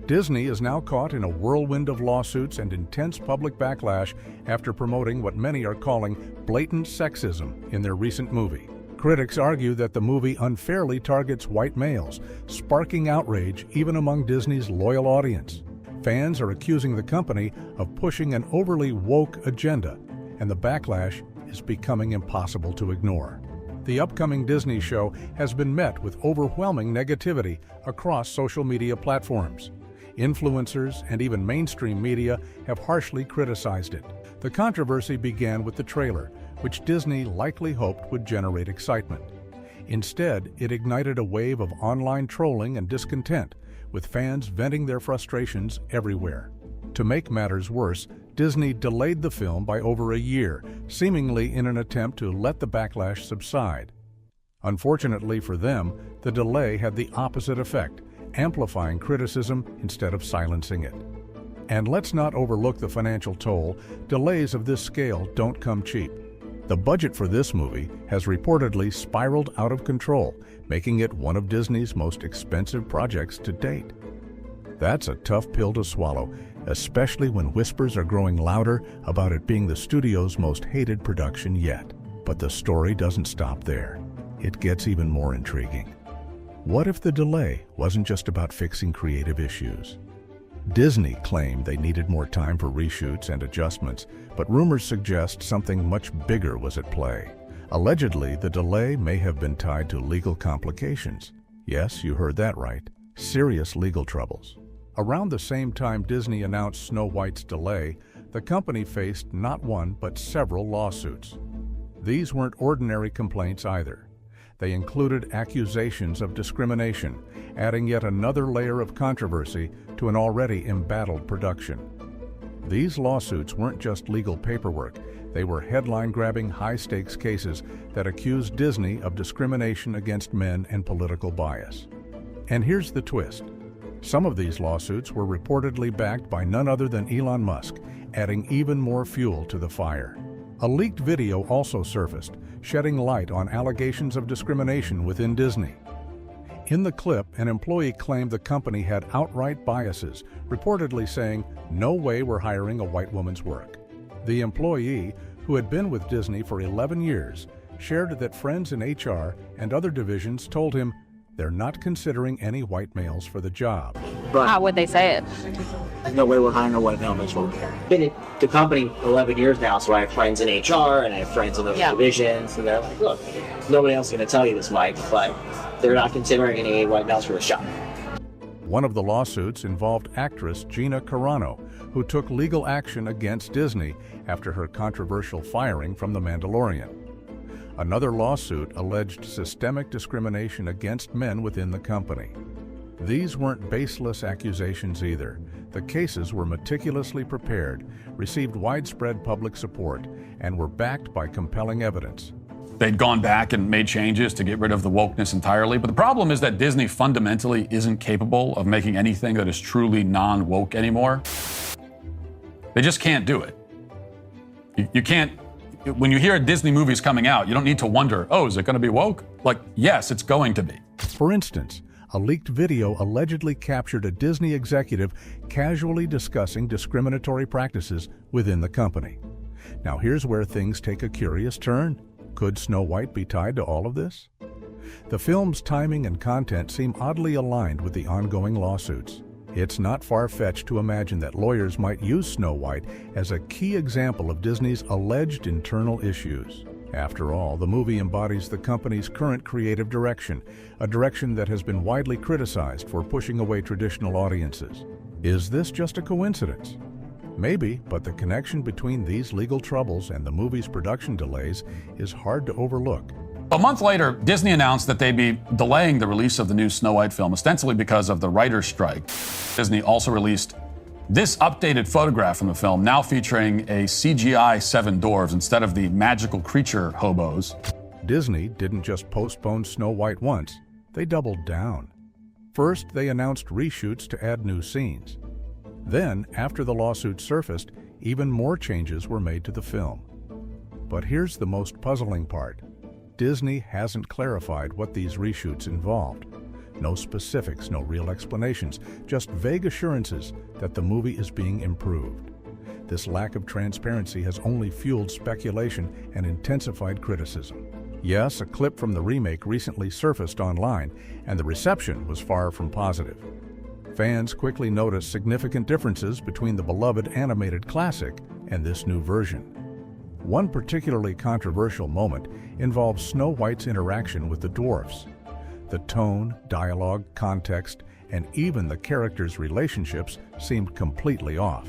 Disney is now caught in a whirlwind of lawsuits and intense public backlash after promoting what many are calling blatant sexism in their recent movie. Critics argue that the movie unfairly targets white males, sparking outrage even among Disney's loyal audience. Fans are accusing the company of pushing an overly woke agenda, and the backlash is becoming impossible to ignore. The upcoming Disney show has been met with overwhelming negativity across social media platforms. Influencers and even mainstream media have harshly criticized it. The controversy began with the trailer, which Disney likely hoped would generate excitement. Instead, it ignited a wave of online trolling and discontent, with fans venting their frustrations everywhere. To make matters worse, Disney delayed the film by over a year, seemingly in an attempt to let the backlash subside. Unfortunately for them, the delay had the opposite effect, amplifying criticism instead of silencing it. And let's not overlook the financial toll. Delays of this scale don't come cheap. The budget for this movie has reportedly spiraled out of control, making it one of Disney's most expensive projects to date. That's a tough pill to swallow, especially when whispers are growing louder about it being the studio's most hated production yet. But the story doesn't stop there. It gets even more intriguing. What if the delay wasn't just about fixing creative issues? Disney claimed they needed more time for reshoots and adjustments, but rumors suggest something much bigger was at play. Allegedly, the delay may have been tied to legal complications. Yes, you heard that right. Serious legal troubles. Around the same time Disney announced Snow White's delay, the company faced not one but several lawsuits. These weren't ordinary complaints either. They included accusations of discrimination, adding yet another layer of controversy to an already embattled production. These lawsuits weren't just legal paperwork, they were headline-grabbing, high-stakes cases that accused Disney of discrimination against men and political bias. And here's the twist. Some of these lawsuits were reportedly backed by none other than Elon Musk, adding even more fuel to the fire. A leaked video also surfaced, shedding light on allegations of discrimination within Disney. In the clip, an employee claimed the company had outright biases, reportedly saying, "No way we're hiring a white woman's work." The employee, who had been with Disney for 11 years, shared that friends in HR and other divisions told him they're not considering any white males for the job. But how would they say it? There's no way we're hiring a white male this work. Been at the company 11 years now, so I have friends in HR and I have friends in those divisions, and they're like, look, nobody else is going to tell you this, Mike, but they're not considering any white males for this job. One of the lawsuits involved actress Gina Carano, who took legal action against Disney after her controversial firing from The Mandalorian. Another lawsuit alleged systemic discrimination against men within the company. These weren't baseless accusations either. The cases were meticulously prepared, received widespread public support, and were backed by compelling evidence. They'd gone back and made changes to get rid of the wokeness entirely, but the problem is that Disney fundamentally isn't capable of making anything that is truly non-woke anymore. They just can't do it. You can't. When you hear a Disney movie's coming out, you don't need to wonder, oh, is it going to be woke? Like, yes, it's going to be. For instance, a leaked video allegedly captured a Disney executive casually discussing discriminatory practices within the company. Now here's where things take a curious turn. Could Snow White be tied to all of this? The film's timing and content seem oddly aligned with the ongoing lawsuits. It's not far-fetched to imagine that lawyers might use Snow White as a key example of Disney's alleged internal issues. After all, the movie embodies the company's current creative direction, a direction that has been widely criticized for pushing away traditional audiences. Is this just a coincidence? Maybe, but the connection between these legal troubles and the movie's production delays is hard to overlook. A month later, Disney announced that they'd be delaying the release of the new Snow White film, ostensibly because of the writer's strike. Disney also released this updated photograph from the film, now featuring a CGI 7 dwarves instead of the magical creature hobos. Disney didn't just postpone Snow White once, they doubled down. First, they announced reshoots to add new scenes. Then, after the lawsuit surfaced, even more changes were made to the film. But here's the most puzzling part. Disney hasn't clarified what these reshoots involved. No specifics, no real explanations, just vague assurances that the movie is being improved. This lack of transparency has only fueled speculation and intensified criticism. Yes, a clip from the remake recently surfaced online, and the reception was far from positive. Fans quickly noticed significant differences between the beloved animated classic and this new version. One particularly controversial moment involves Snow White's interaction with the dwarfs. The tone, dialogue, context, and even the characters' relationships seemed completely off.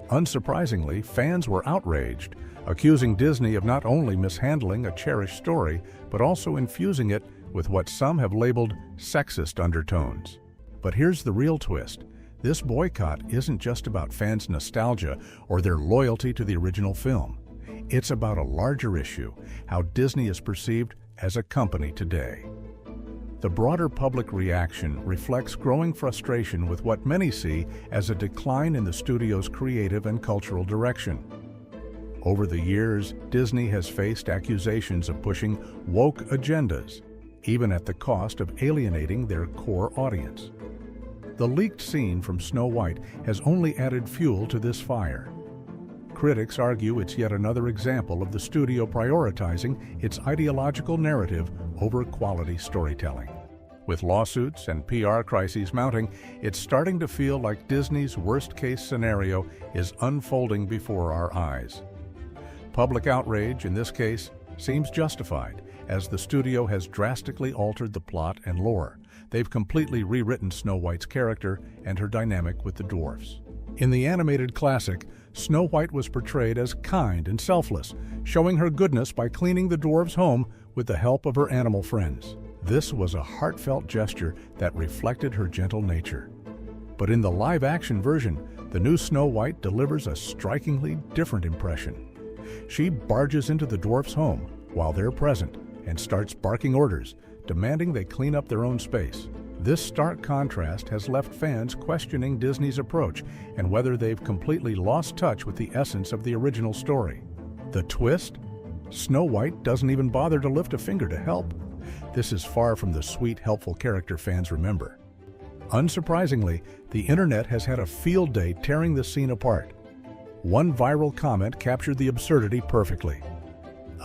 Unsurprisingly, fans were outraged, accusing Disney of not only mishandling a cherished story, but also infusing it with what some have labeled sexist undertones. But here's the real twist. This boycott isn't just about fans' nostalgia or their loyalty to the original film. It's about a larger issue, how Disney is perceived as a company today. The broader public reaction reflects growing frustration with what many see as a decline in the studio's creative and cultural direction. Over the years, Disney has faced accusations of pushing woke agendas, even at the cost of alienating their core audience. The leaked scene from Snow White has only added fuel to this fire. Critics argue it's yet another example of the studio prioritizing its ideological narrative over quality storytelling. With lawsuits and PR crises mounting, it's starting to feel like Disney's worst-case scenario is unfolding before our eyes. Public outrage, in this case, seems justified, as the studio has drastically altered the plot and lore. They've completely rewritten Snow White's character and her dynamic with the dwarfs. In the animated classic, Snow White was portrayed as kind and selfless, showing her goodness by cleaning the dwarves' home with the help of her animal friends. This was a heartfelt gesture that reflected her gentle nature. But in the live-action version, the new Snow White delivers a strikingly different impression. She barges into the dwarfs' home while they're present and starts barking orders, demanding they clean up their own space. This stark contrast has left fans questioning Disney's approach and whether they've completely lost touch with the essence of the original story. The twist? Snow White doesn't even bother to lift a finger to help. This is far from the sweet, helpful character fans remember. Unsurprisingly, the internet has had a field day tearing the scene apart. One viral comment captured the absurdity perfectly.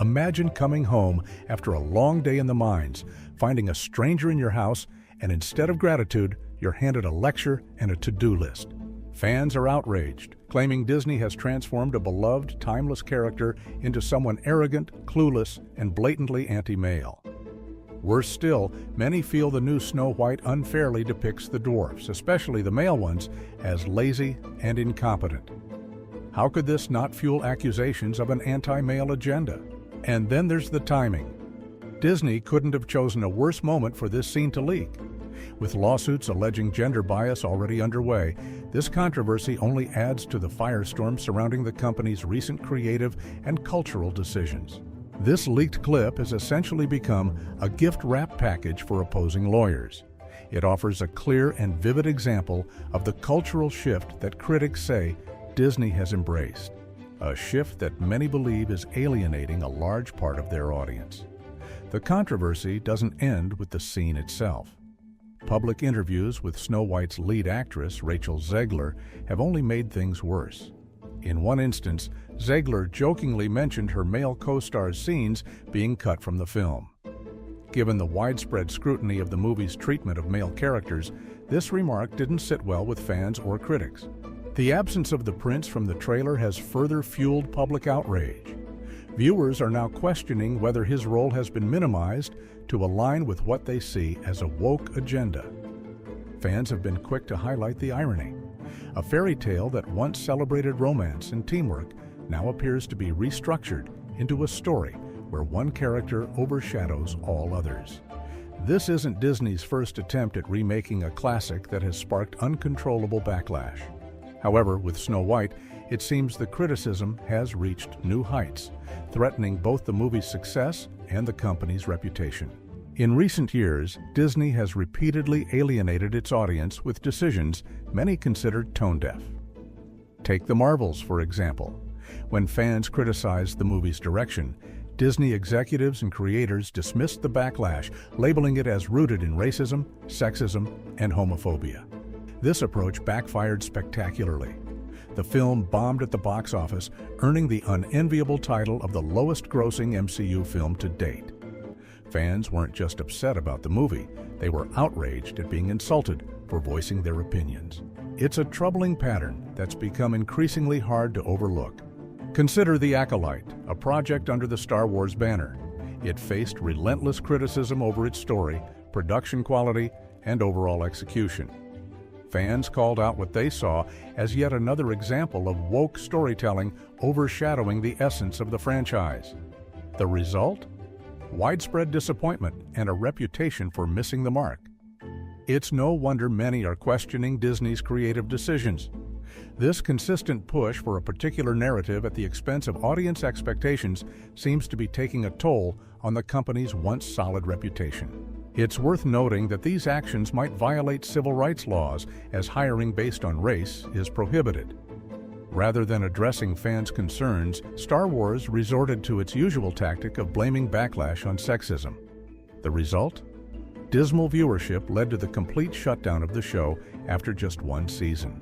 Imagine coming home after a long day in the mines, finding a stranger in your house, and instead of gratitude, you're handed a lecture and a to-do list. Fans are outraged, claiming Disney has transformed a beloved, timeless character into someone arrogant, clueless, and blatantly anti-male. Worse still, many feel the new Snow White unfairly depicts the dwarfs, especially the male ones, as lazy and incompetent. How could this not fuel accusations of an anti-male agenda? And then there's the timing. Disney couldn't have chosen a worse moment for this scene to leak. With lawsuits alleging gender bias already underway, this controversy only adds to the firestorm surrounding the company's recent creative and cultural decisions. This leaked clip has essentially become a gift-wrap package for opposing lawyers. It offers a clear and vivid example of the cultural shift that critics say Disney has embraced, a shift that many believe is alienating a large part of their audience. The controversy doesn't end with the scene itself. Public interviews with Snow White's lead actress, Rachel Zegler, have only made things worse. In one instance, Zegler jokingly mentioned her male co-star's scenes being cut from the film. Given the widespread scrutiny of the movie's treatment of male characters, this remark didn't sit well with fans or critics. The absence of the prince from the trailer has further fueled public outrage. Viewers are now questioning whether his role has been minimized to align with what they see as a woke agenda. Fans have been quick to highlight the irony. A fairy tale that once celebrated romance and teamwork now appears to be restructured into a story where one character overshadows all others. This isn't Disney's first attempt at remaking a classic that has sparked uncontrollable backlash. However, with Snow White, it seems the criticism has reached new heights, threatening both the movie's success and the company's reputation. In recent years, Disney has repeatedly alienated its audience with decisions many considered tone-deaf. Take The Marvels, for example. When fans criticized the movie's direction, Disney executives and creators dismissed the backlash, labeling it as rooted in racism, sexism, and homophobia. This approach backfired spectacularly. The film bombed at the box office, earning the unenviable title of the lowest-grossing MCU film to date. Fans weren't just upset about the movie, they were outraged at being insulted for voicing their opinions. It's a troubling pattern that's become increasingly hard to overlook. Consider The Acolyte, a project under the Star Wars banner. It faced relentless criticism over its story, production quality, and overall execution. Fans called out what they saw as yet another example of woke storytelling overshadowing the essence of the franchise. The result? Widespread disappointment and a reputation for missing the mark. It's no wonder many are questioning Disney's creative decisions. This consistent push for a particular narrative at the expense of audience expectations seems to be taking a toll on the company's once solid reputation. It's worth noting that these actions might violate civil rights laws, as hiring based on race is prohibited. Rather than addressing fans' concerns, Star Wars resorted to its usual tactic of blaming backlash on sexism. The result? Dismal viewership led to the complete shutdown of the show after just one season.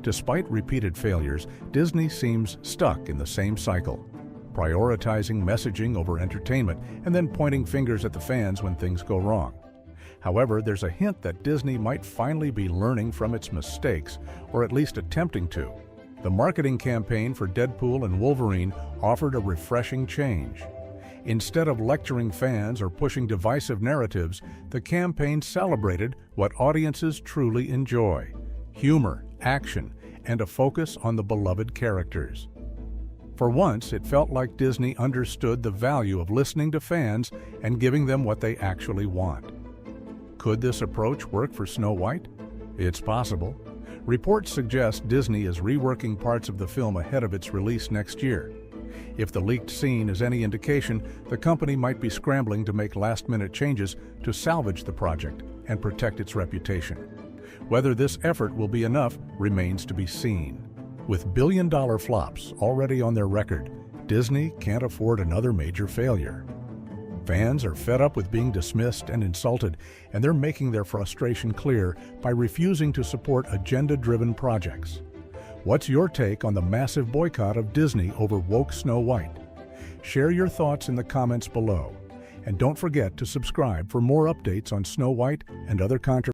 Despite repeated failures, Disney seems stuck in the same cycle, prioritizing messaging over entertainment and then pointing fingers at the fans when things go wrong. However, there's a hint that Disney might finally be learning from its mistakes, or at least attempting to. The marketing campaign for Deadpool and Wolverine offered a refreshing change. Instead of lecturing fans or pushing divisive narratives, the campaign celebrated what audiences truly enjoy: humor, action, and a focus on the beloved characters. For once, it felt like Disney understood the value of listening to fans and giving them what they actually want. Could this approach work for Snow White? It's possible. Reports suggest Disney is reworking parts of the film ahead of its release next year. If the leaked scene is any indication, the company might be scrambling to make last-minute changes to salvage the project and protect its reputation. Whether this effort will be enough remains to be seen. With billion-dollar flops already on their record, Disney can't afford another major failure. Fans are fed up with being dismissed and insulted, and they're making their frustration clear by refusing to support agenda-driven projects. What's your take on the massive boycott of Disney over woke Snow White? Share your thoughts in the comments below. And don't forget to subscribe for more updates on Snow White and other controversies.